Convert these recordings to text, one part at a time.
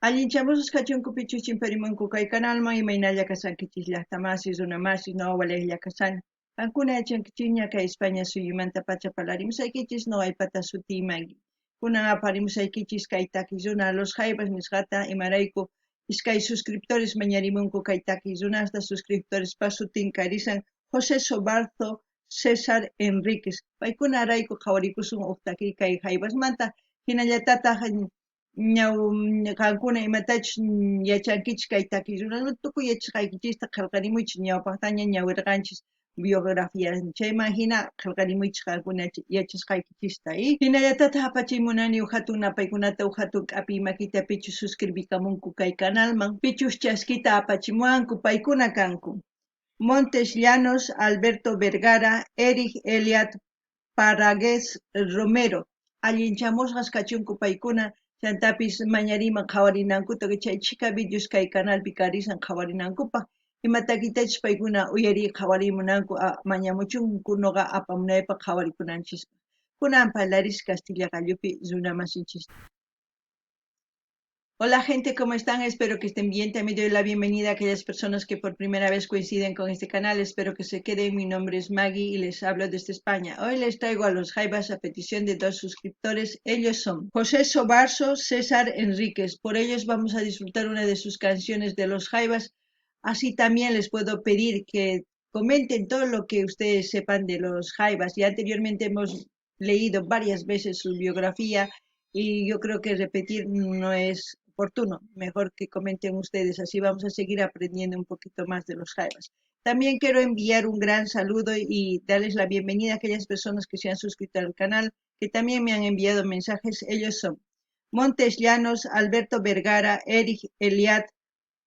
Allinchamusqa kachunkupi chuchinparimunku kay kanalman imaynalla kasankichis llaqtamasis runamasis ñawpallaylla kasani. Qankuna yachankichikña kay España suyumanta pacha parlarimusaykichis ñuqaypata sutiymagui. Kunan aparimusaykichis kay takiq runa Los Jaivas nisqata imarayku iskay suscriptores mañarimunku kay takiq runasta suscriptorespa sutinqa risan José Sobarzo César Enríquez. Paykunarayku qhawarikusun huk takiq kay Jaivasmanta hinallatataq qankuna imatachus yachankichis kay takiq runata tukuy yachashqaykichista qillqarimuychis ñawpaqtaña ñawirqanchis biografía chayman hina qillqarimuychis qankuna yachashqaykichista y hinallatataq apachaymunani huk hatun napaykunata huk hatun k'api makita pichus suscribikamunku kay canalman pichus chaskita apachimuwanku paykuna kanku Montes Llanos Alberto Vergara Eric Eliat Parragués Romero allinchamusqas kachunku paykuna chantapis mañariman qhawarinankuta chay chika videos kay canalpi karisan qhawarinankupaq imatakitachus paykuna uyariy qhawarimunanku mañamuchunku nuqa apamunaypaq qhawarikunanchis kunan parlaris Castilla gallupi runa masinchis. Hola gente, ¿cómo están? Espero que estén bien. También doy la bienvenida a aquellas personas que por primera vez coinciden con este canal. Espero que se queden. Mi nombre es Maggie y les hablo desde España. Hoy les traigo a los Jaivas a petición de 2 suscriptores. Ellos son José Sobarzo, César Enríquez. Por ellos vamos a disfrutar una de sus canciones de los Jaivas. Así también les puedo pedir que comenten todo lo que ustedes sepan de los Jaivas. Ya anteriormente hemos leído varias veces su biografía y yo creo que repetir no es oportuno, mejor que comenten ustedes, así vamos a seguir aprendiendo un poquito más de los Jaivas. También quiero enviar un gran saludo y darles la bienvenida a aquellas personas que se han suscrito al canal, que también me han enviado mensajes. Ellos son Montes Llanos, Alberto Vergara, Eric Eliat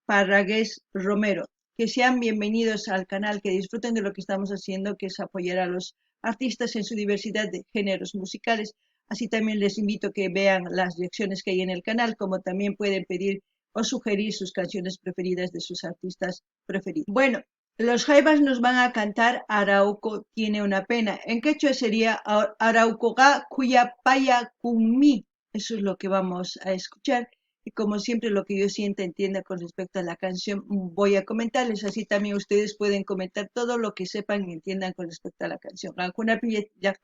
Parragués Romero. Que sean bienvenidos al canal, que disfruten de lo que estamos haciendo, que es apoyar a los artistas en su diversidad de géneros musicales. Así también les invito a que vean las lecciones que hay en el canal, como también pueden pedir o sugerir sus canciones preferidas de sus artistas preferidos. Bueno, los Jaivas nos van a cantar Arauco tiene una pena. En quechua sería Arauco ga kuyapaya kunmi. Eso es lo que vamos a escuchar. Y como siempre lo que yo sienta, entienda con respecto a la canción, voy a comentarles. Así también ustedes pueden comentar todo lo que sepan y entiendan con respecto a la canción. Alguna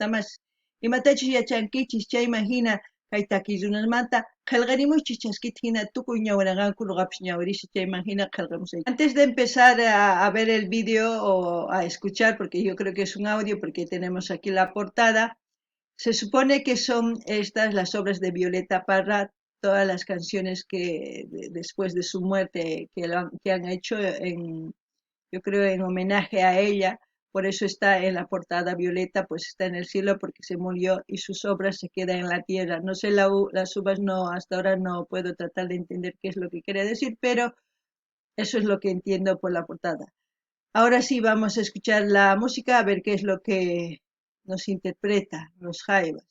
más. Y matachi yachankichis chay imagina kay taquillunasmanta qillqarimuchis chaskita hina tukuy ñawiraqanku nuqapish ñawirishi chay imagina qillqamusayki. Antes de empezar a ver el vídeo o a escuchar, porque yo creo que es un audio porque tenemos aquí la portada, se supone que son estas las obras de Violeta Parra, todas las canciones que después de su muerte que han hecho yo creo en homenaje a ella. Por eso está en la portada Violeta, pues está en el cielo porque se murió y sus obras se quedan en la tierra. No sé las uvas, no, hasta ahora no puedo tratar de entender qué es lo que quiere decir, pero eso es lo que entiendo por la portada. Ahora sí vamos a escuchar la música a ver qué es lo que nos interpreta los Jaivas.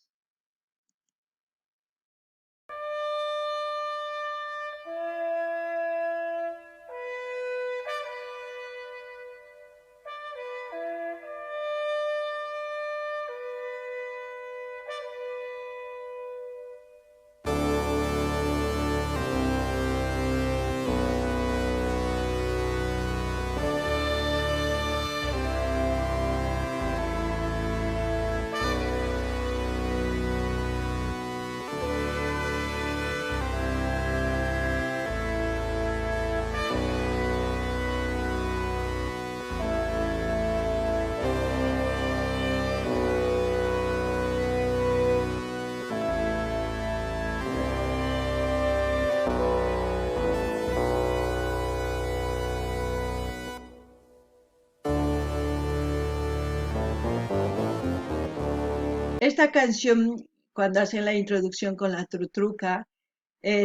Esta canción, cuando hacen la introducción con la trutruca,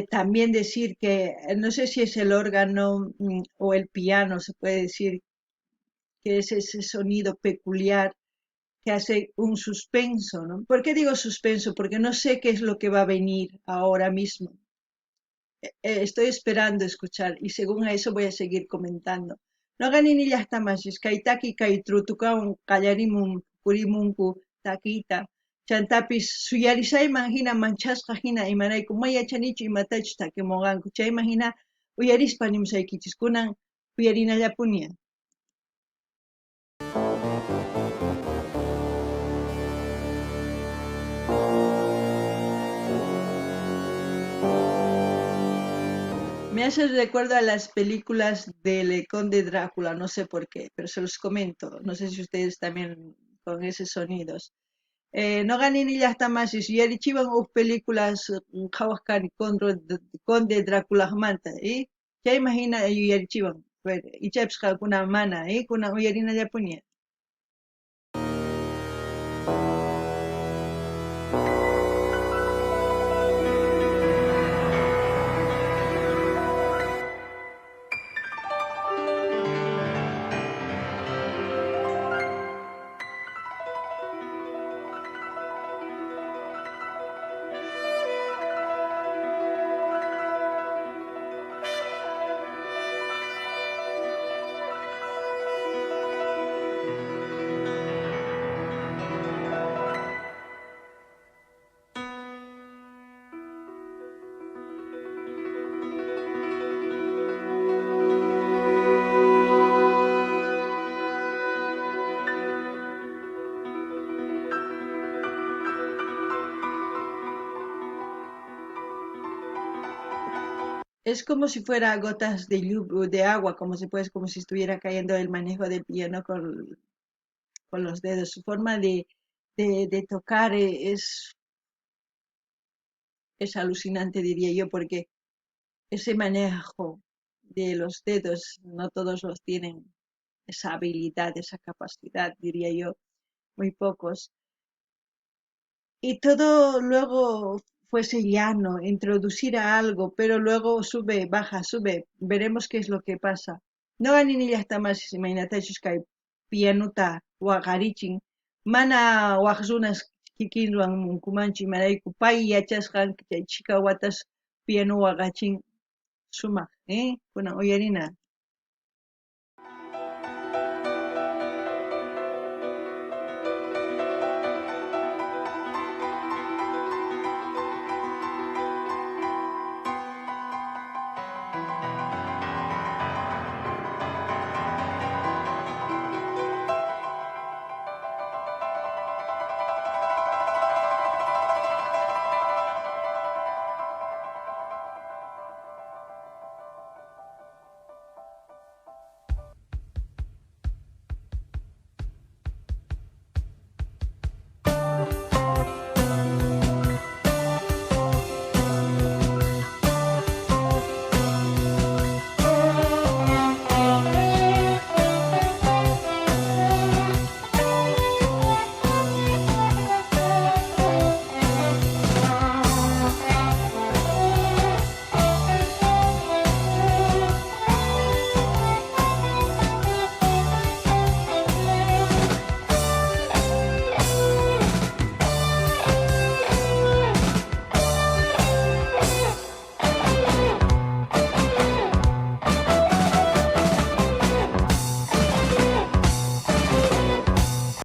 también decir que, no sé si es el órgano o el piano, se puede decir que es ese sonido peculiar que hace un suspenso, ¿no? ¿Por qué digo suspenso? Porque no sé qué es lo que va a venir ahora mismo. Estoy esperando escuchar y según a eso voy a seguir comentando. No ganin ni hasta más, es kaitaki kai trutuka un kallarimun purimunku takita. Chantapis suyarisayman hina manchasqa hina imarayku mayachanichu imatachus takimunqanku chayman hina uyarispa nimusaykichis kunan uyarinallapuña. Me hace recuerdo a las películas del Conde Drácula, no sé por qué, pero se los comento. No sé si ustedes también con esos sonidos. No ganin y ya está más. Y si yarichivan películas, Kawakari Conde Drácula Manta, ¿eh? Ya imagina y yarichivan. Y chapska kuna mana, kuna uyarina ya ponía. Es como si fuera gotas de lluvia, de agua, como si estuviera cayendo el manejo del piano con los dedos. Su forma de tocar es alucinante, diría yo, porque ese manejo de los dedos, no todos los tienen esa habilidad, esa capacidad, diría yo, muy pocos. Y todo luego fuese llano, introducir a algo, pero luego sube, baja, sube, veremos qué es lo que pasa. No ni ya está más, imagínate, que pianuta, huagarichin, mana huajunas kikinruan kumanchi maraiku, pay yachasqan chica watas piano huagachin sumaq, kuna uyarina.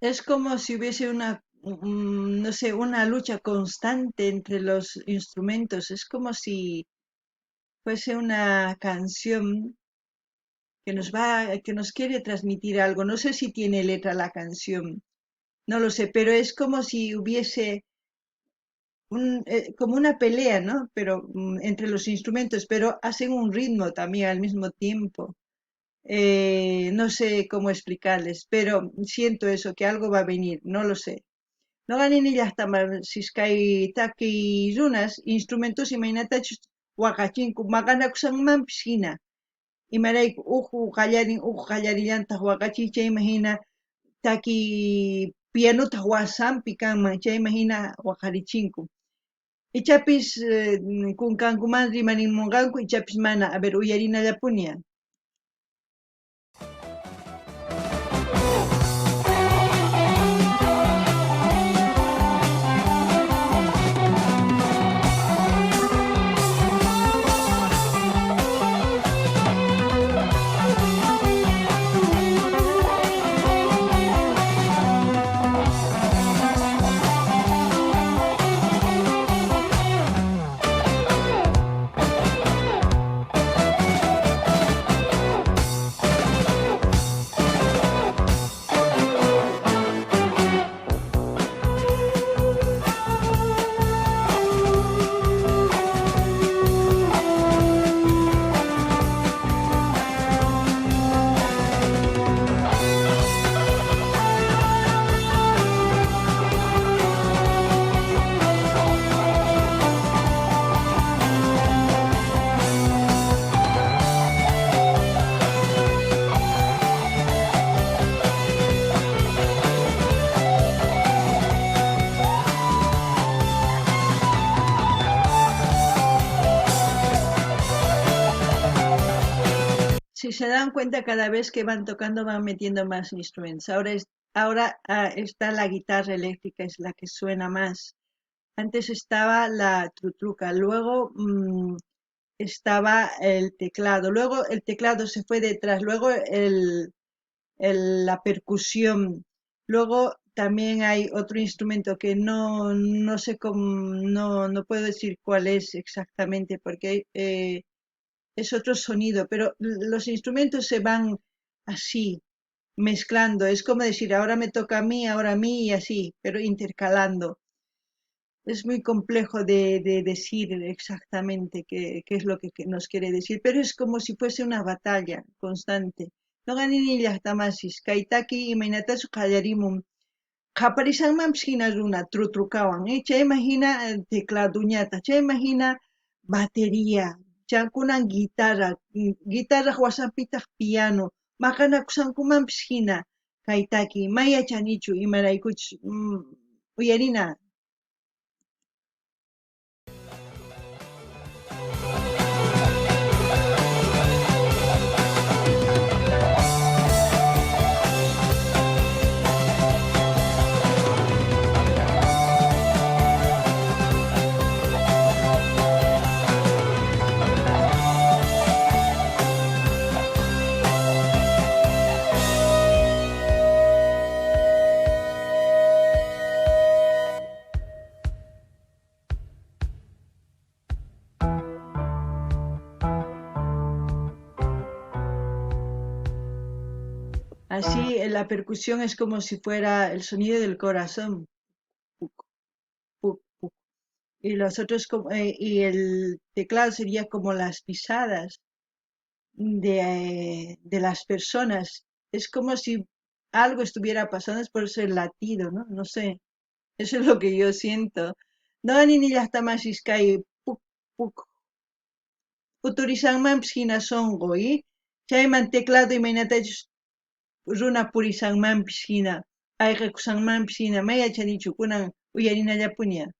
Es como si hubiese no sé, una lucha constante entre los instrumentos. Es como si fuese una canción que nos quiere transmitir algo. No sé si tiene letra la canción, no lo sé, pero es como si hubiese como una pelea, ¿no? Pero entre los instrumentos, pero hacen un ritmo también al mismo tiempo. No sé cómo explicarles, pero siento eso, que algo va a venir, no lo sé. No ganin siskay taki runas, instrumentos imaynatachus waqachinku maqanakusanmanpis hina. Imarayku uju qallarillantaq waqachiy chayman hina taki pianotaq wasanpi kanman chayman hina waqarichinku. Ichapis kunkankuman rimanimunqanku ichapis mana, a ver, uyarinallapuña. Si se dan cuenta, cada vez que van tocando van metiendo más instrumentos. Ahora está la guitarra eléctrica, es la que suena más. Antes estaba la trutruca, luego estaba el teclado, luego el teclado se fue detrás, luego la percusión, luego también hay otro instrumento que no sé cómo, no puedo decir cuál es exactamente porque es otro sonido, pero los instrumentos se van así, mezclando, es como decir, ahora me toca a mí y así, pero intercalando. Es muy complejo de decir exactamente qué es lo que nos quiere decir, pero es como si fuese una batalla constante. No ganin llaqtamasis, kaitaki imaynatachu qallarimun. Qaparisanmanpas hina runa trutrukawan, chay imagina tecladuñata, chay imagina batería, kunan guitarra, guitarra wasanpitaq piano, maqanakusankumanpas hina kaitaki, mayachanichu imaraykuchus uyarina. Así la percusión es como si fuera el sonido del corazón. Puc, puc, puc. Y los otros y el teclado sería como las pisadas de las personas. Es como si algo estuviera pasando, es por eso el latido, ¿no? No sé. Eso es lo que yo siento. No ni ya está más iskai puk puk. Uturizanman hina songo y chayman teclado imaynata runa purisanmanpis hina ayqikusanmanpis hina mayachanichu kunan uyarinallapuña.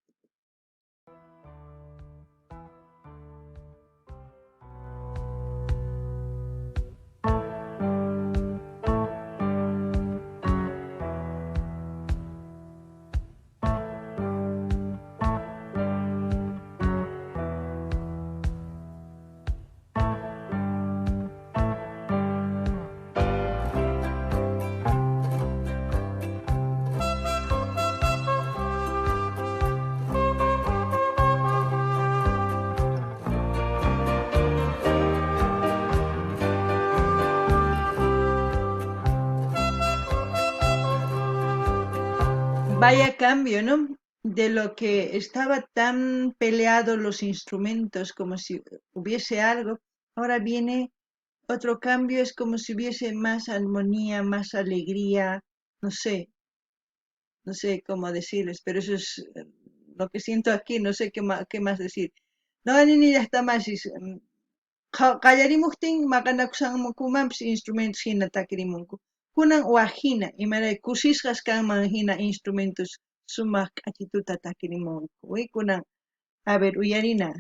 Vaya cambio, ¿no? De lo que estaba tan peleado los instrumentos, como si hubiese algo, ahora viene otro cambio, es como si hubiese más armonía, más alegría, no sé, no sé cómo decirles, pero eso es lo que siento aquí, no sé qué más decir. No, ni está más, qallarimuptin maqanakusankumanpis instrumentos hina takirimunku. Kunan wahina, imaray kusisqas kanman hina instrumentos sumaq k'achituta takirimunku. Kunan, a ver, uyarina.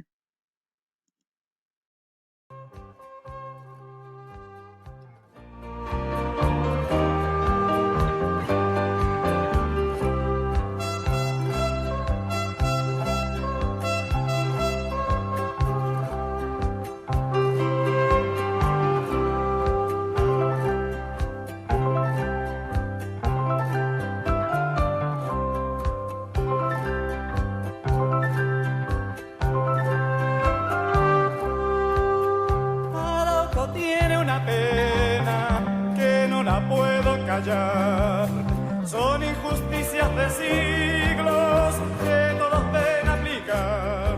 Son injusticias de siglos que todos ven aplicar.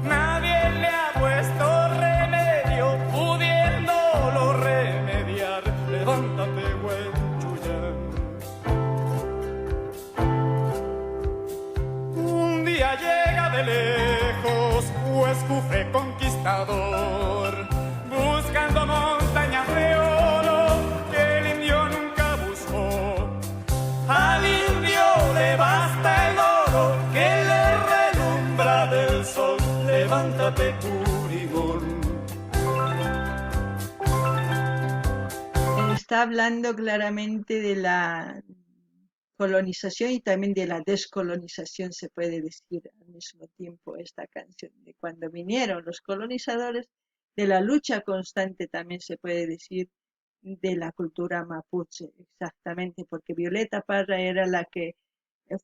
Nadie le ha puesto remedio, pudiéndolo remediar. Levántate, buen Chuyán. Un día llega de lejos, Huescufre conquistador, buscando montañas de oro. Al indio le basta el oro que le relumbra del sol. Levántate, Purimón. está hablando claramente de la colonización y también de la descolonización, se puede decir al mismo tiempo esta canción, de cuando vinieron los colonizadores, de la lucha constante también se puede decir de la cultura mapuche, exactamente, porque Violeta Parra era la que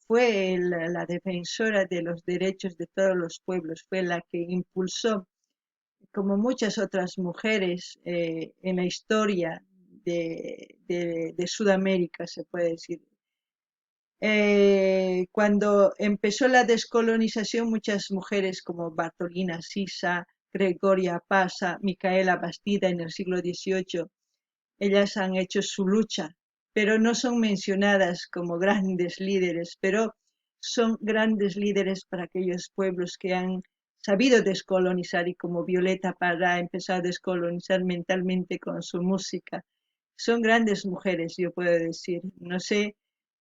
fue la defensora de los derechos de todos los pueblos, fue la que impulsó, como muchas otras mujeres en la historia de Sudamérica, se puede decir. Cuando empezó la descolonización, muchas mujeres como Bartolina Sisa, Gregoria Pasa, Micaela Bastida en el siglo XVIII, ellas han hecho su lucha, pero no son mencionadas como grandes líderes, pero son grandes líderes para aquellos pueblos que han sabido descolonizar y como Violeta Parra ha empezado a descolonizar mentalmente con su música. Son grandes mujeres, yo puedo decir. No sé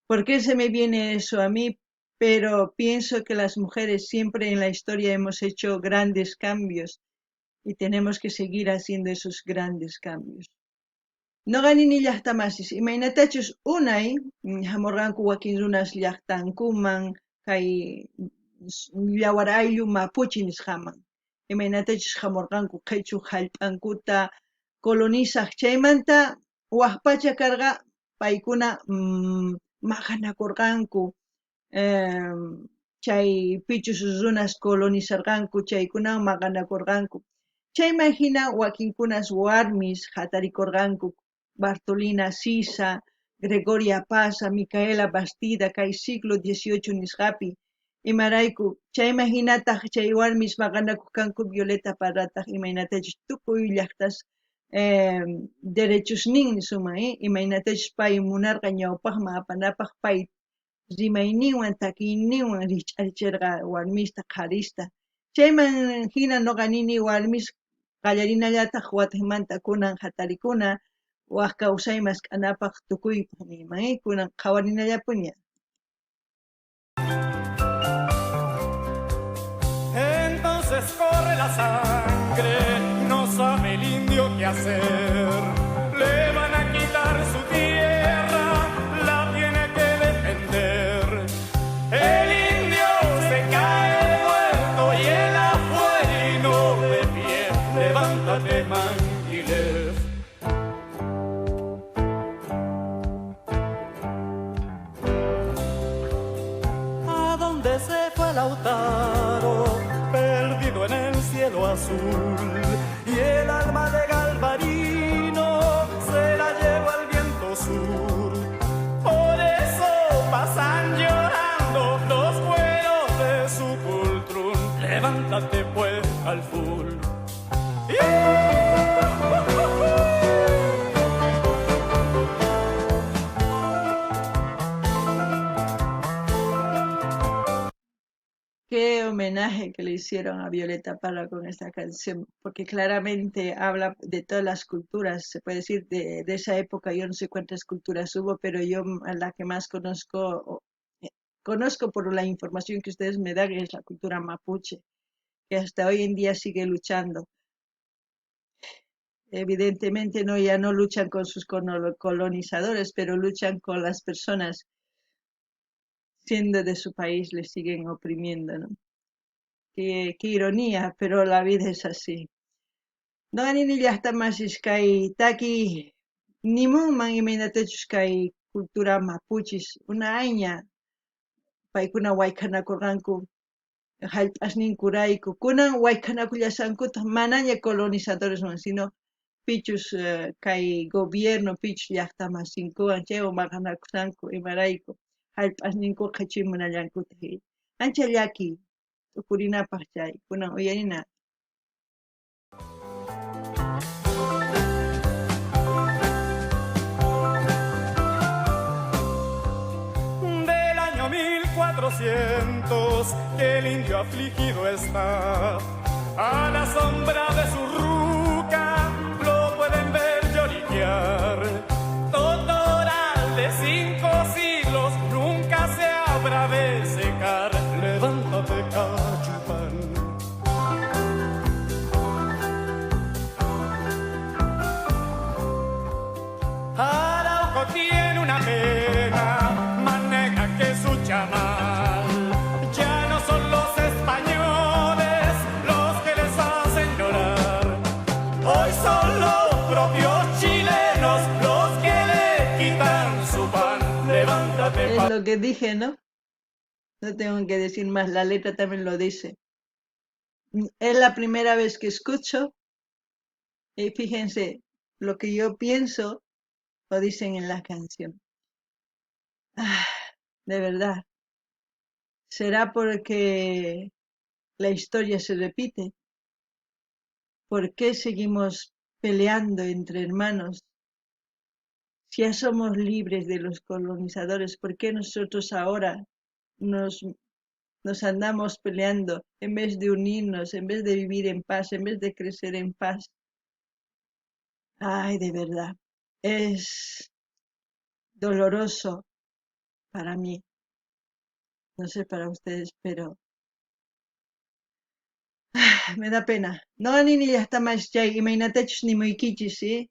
por qué se me viene eso a mí, pero pienso que las mujeres siempre en la historia hemos hecho grandes cambios y tenemos que seguir haciendo esos grandes cambios. Noqanini llaqtamasis imaynatachus unay hamurqanku wakin runas llaqtankuman kay llawar ayllu mapuche nisqaman imaynatachus hamurqanku qhechuk hallp'ankuta colonizaq chaymanta waqpacha karqa paykuna maqanakurqanku chay pichus runas colonizarqanku chaykunawan maqanakurqanku chayman hina wakinkunas warmis hatarikurqanku Bartolina Sisa, Gregoria Pasa, Micaela Bastida, kay siglo XVIII nisqapi, imarayku, chayman hinataq chay warmis maqanakuq kanku Violeta Parrataq imaynatachus tukuy llaqtas derechosninmi suman, imaynatachus pay munarqa ñawpaqman apanapaq pay rimayninwan takiyninwan rikch'arichirqa warmista qharista. Chayman hina noqa nini warmis qallarinallataq Guatemanta kunan hatarikuna waq kawsaymas k'anapaq tukuypaq niyman, kunan qhawarinallapuña. Entonces corre la sangre, no sabe el indio qué hacer. Le van a quitar su tierra, la tiene que defender. El indio se cae muerto y él afuera y no de pie. Levántate, Manguilés. ¿A dónde se fue Lautaro? Perdido en el cielo azul, y el alma de Galvarino se la llevó al viento sur. Por eso pasan llorando los cueros de su cultrún. Levántate pues al full. Qué homenaje que le hicieron a Violeta Parra con esta canción, porque claramente habla de todas las culturas, se puede decir de esa época. Yo no sé cuántas culturas hubo, pero yo a la que más conozco por la información que ustedes me dan es la cultura mapuche, que hasta hoy en día sigue luchando. Evidentemente ya no luchan con sus colonizadores, pero luchan con las personas siendo de su país, les siguen oprimiendo, ¿no? Qué ironía, pero la vida es así. No ni llaqtamasis kay taki nimunman imaynatachus kay cultura mapuchis una aña paykuna wayk'anakurqanku hallp'asninkurayku kunan wayk'anakullasankutaq manaña colonizadores sino pichus kay gobierno pichus llaqtamasinkuwan chaywan maqanakusanku imarayku hallp'asninkuqa qhechiymunallankutaq ancha llaki tukurinapaq chay kunan uyarina. Del año 1400 que el indio afligido está, a la sombra de su ruca lo pueden ver lloriquear. Totoral de 5 siglos nunca se habrá de secar. Levántate, Cachupán. Hoy son los propios chilenos los que le quitan su pan. Levántate, Es lo que dije, ¿no? No tengo que decir más, la letra también lo dice. Es la primera vez que escucho y fíjense, lo que yo pienso lo dicen en la canción. Ah, de verdad, ¿será porque la historia se repite? ¿Por qué seguimos peleando entre hermanos? Si ya somos libres de los colonizadores, ¿por qué nosotros ahora nos, nos andamos peleando en vez de unirnos, en vez de vivir en paz, en vez de crecer en paz? Ay, de verdad, es doloroso para mí, no sé para ustedes, pero me da pena. No ni hasta más chay, imaynatachus ni muykichis, ¿sí?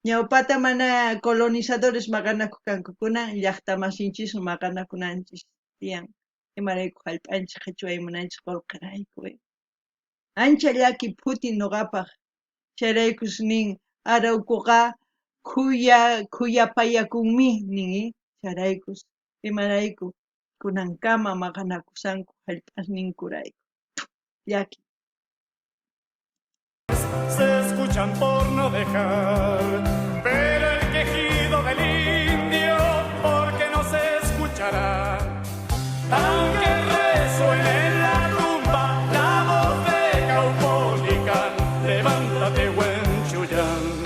Ñawpata mana colonizadores maqanakukankuna llaqtamasinchis maqanakunanchis tiyan imarayku hallp'anchis qhichwaymunanchis qolqarayku ancha llaki phutin nuqapaq chayraykus nin Araucoqa khuyapayakunmi nin chayraykus imarayku kunankama maqanakusanku hallp'asninkurayku llaki. se escuchan por no dejar, pero el quejido del indio, porque no se escuchará, aunque resuene en la tumba la voz de Caupolicán. Levántate, buen Chuyán.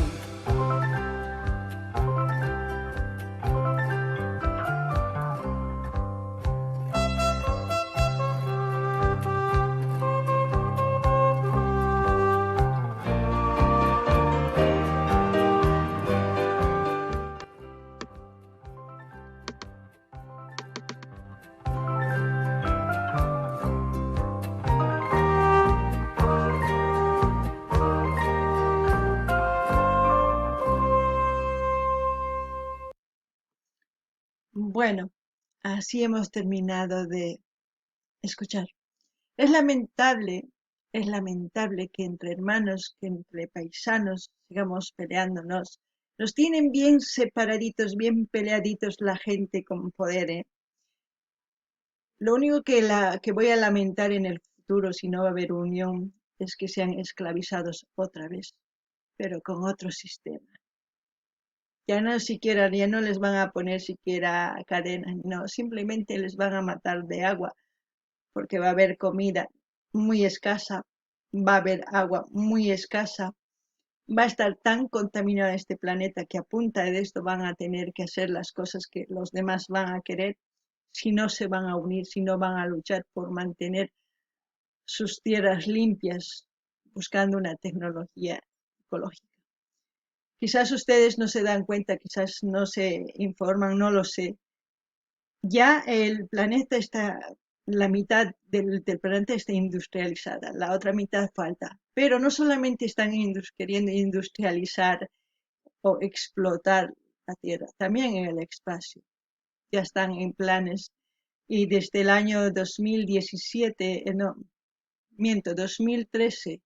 Bueno, así hemos terminado de escuchar. Es lamentable que entre hermanos, que entre paisanos sigamos peleándonos. Nos tienen bien separaditos, bien peleaditos la gente con poder, ¿eh? Lo único que voy a lamentar en el futuro, si no va a haber unión, es que sean esclavizados otra vez, pero con otro sistema. Ya no les van a poner siquiera cadenas, no, simplemente les van a matar de agua, porque va a haber comida muy escasa, va a haber agua muy escasa, va a estar tan contaminado este planeta que a punta de esto van a tener que hacer las cosas que los demás van a querer si no se van a unir, si no van a luchar por mantener sus tierras limpias, buscando una tecnología ecológica. Quizás ustedes no se dan cuenta, quizás no se informan, no lo sé. Ya el planeta está, la mitad del planeta está industrializada, la otra mitad falta. Pero no solamente están queriendo industrializar o explotar la Tierra, también en el espacio. Ya están en planes y desde el año 2017, 2013,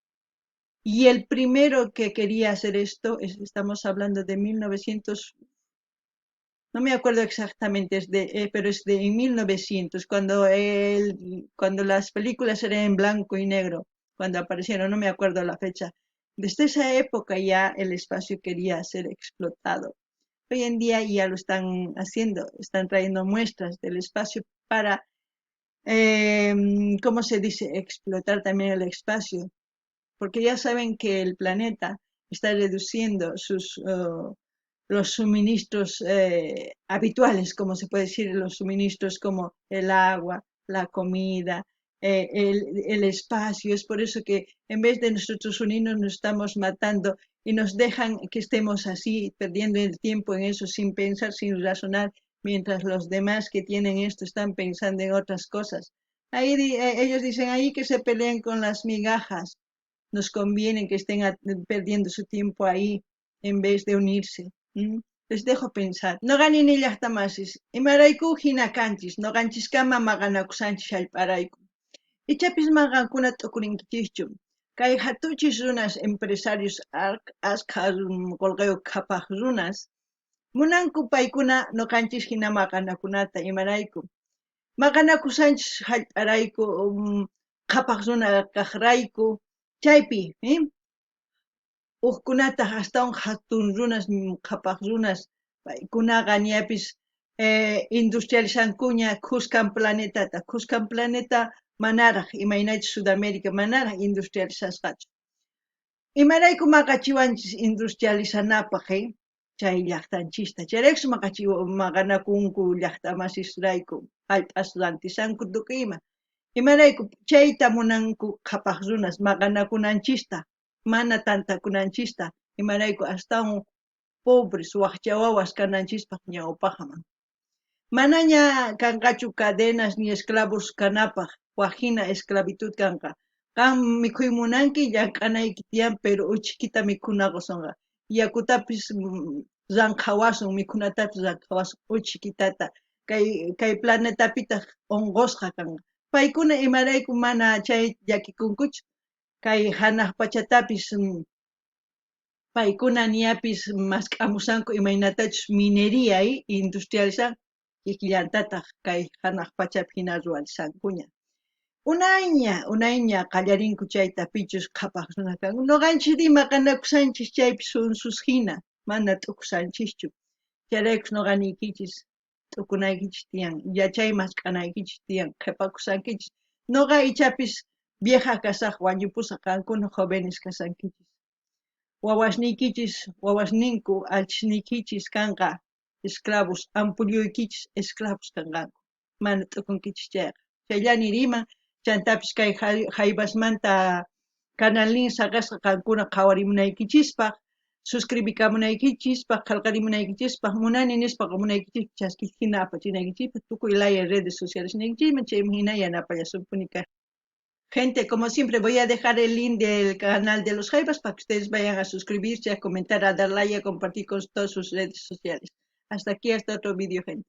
y el primero que quería hacer esto, estamos hablando de 1900, no me acuerdo exactamente, pero es de 1900, cuando las películas eran en blanco y negro, cuando aparecieron, no me acuerdo la fecha. Desde esa época ya el espacio quería ser explotado. Hoy en día ya lo están haciendo, están trayendo muestras del espacio para, ¿cómo se dice?, explotar también el espacio, porque ya saben que el planeta está reduciendo los suministros habituales, como se puede decir, los suministros como el agua, la comida, el espacio. Es por eso que en vez de nosotros unirnos nos estamos matando y nos dejan que estemos así, perdiendo el tiempo en eso, sin pensar, sin razonar, mientras los demás que tienen esto están pensando en otras cosas. Ahí ellos dicen ahí que se peleen con las migajas. Nos conviene que estén perdiendo su tiempo ahí en vez de unirse. ¿Mm? Les dejo pensar. No ganin llaqtamasis. Imarayku hina kanchis. No ganchiskama maqanakusanchis hallp'arayku. Ichapis maqankuna t'ukurinkichikchu. Kay hatuchis runas empresarios asqa qolqayu kapaq runas munanku paykuna nuqanchis hina maqanakunata imarayku maqanakusanchis hallp'arayku qhapaq runa kaqrayku chaypi uqkunata astawan hatun runas qhapaq runas paykunaqa ñapis industrializankuña Cuscan planeta manaraq imaynachus Sudamérica manaraq industrializasqachu imarayku maqachiwanchis industrializanapaq chay llaqtanchista chayraykus maqanakunku llaqta masisrayku hallp'as rantisanku tukuy imarayku chayta munanku qhapaq runas maqanakunanchista mana tantakunanchista imarayku astawan pobres waqcha wawas kananchispaq ñawpaqman manaña kanqachu cadenas ni esclavos kanapaq waqhina esclavitud kanqa qam mikhuy munanki llank'anayki tiyan pero uchiykita mikhunakusunqa yakutapis llanqhawasun mikhunatapis llanqhawasun uchiykitata kay planetapita unqusqa kanqa paykuna imarayku mana chay llakikunkuchu kay hanaq pachatapis paykuna ñapis mask'amusanku imaynatachus minería industrializan llantataq kay hanaq pachapi hina ruwarisankuña unayña qallarinku chayta pichus qhapaq runa kanku nuqanchis maqanakusanchis chaypi sunsus hina mana t'uqsanchischu chayraykus nuqaniykichis t'ukunaykichis tiyan yachay mask'anaykichis tiyan qhipakusankichis nuqa ichapis vieja kasaq wañupusaq qankuna jóvenes kasankichis wawasninku alchisniykichis kanqa esclavos ampulluykichis esclavos kanqanku mana t'ukunkichis chayqa chayllani riman chantapis kay haybasmanta canalnin saqasqa qankuna qhawarimunaykichispaq suscribikamunaykichispaq qallqarimunaykichispaq munani nispaq munaykichis chaskiki hina apachinaykichispaq tukuy laya redes sociales ninchikman chaymi hina yanapayasupuni kaq gente, como siempre, voy a dejar el link del canal de los Jaivas para que ustedes vayan a suscribirse, a comentar, a dar like, a compartir con todas sus redes sociales. Hasta aquí, hasta otro vídeo, gente.